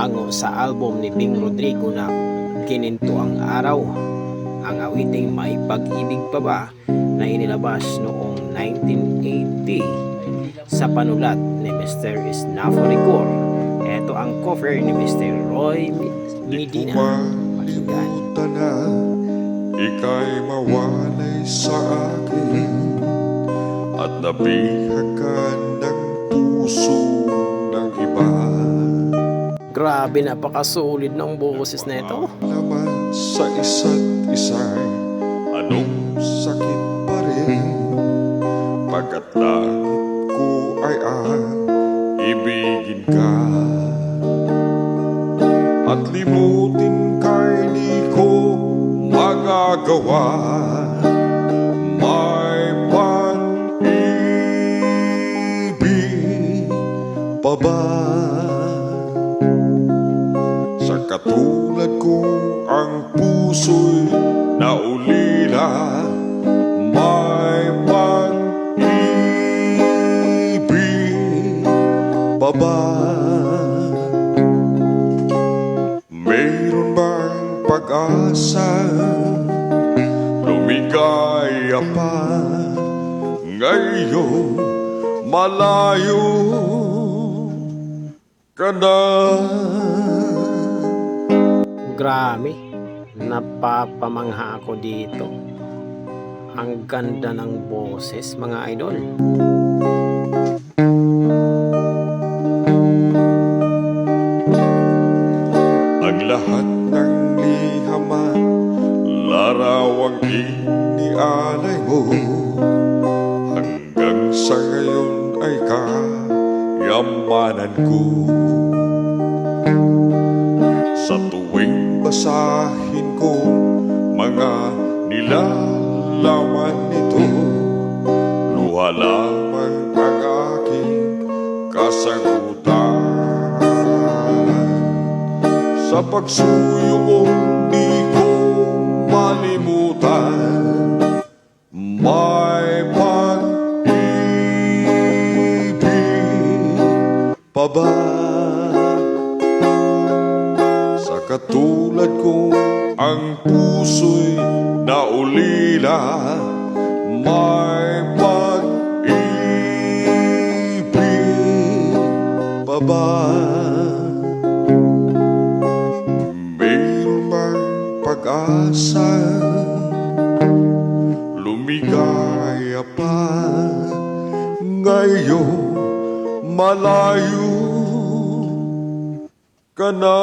hango sa album ni Bing Rodrigo na Gininto ang Araw. Ang awiting May Pag-ibig Pa Ba na inilabas noong 1980 sa panulat ni Mr. Isnafo Rigor. Ito ang cover ni Mr. Roy Medina. Pakinggan. Ika'y mawalay sa akin at nabihagan ng puso ng iba. Grabe, napakasulit ng boses na ito. Naman sa isa't isa'y anong sakit pa rin, pagkat langit ko ay ibigin ka at limutin ka'y di ko magagawa. May pag-ibig pa ba sa katulad ko ang puso'y naulila? May pag-ibig pa ba? Mayroon bang pag-asa? Lumigaya pa ngayon, malayo ka na. Grabe, napapamangha ako dito. Ang ganda ng boses, mga idol. Ang lahat ng lihaman, larawang inialay mo, hanggang sa ngayon ay kayamanan ko. Sa tuwing basahin ko mga nilalaman nito, luha lamang ang aking kasagutan. Sa pagsuyo mo di ko malimutan, may pag-ibig pa ba? Sa katulad ko ang puso'y naulila, may pag-ibig pa ba? Mayroon bang pag-asa? Lumigaya pa ngayon, malayo ka na.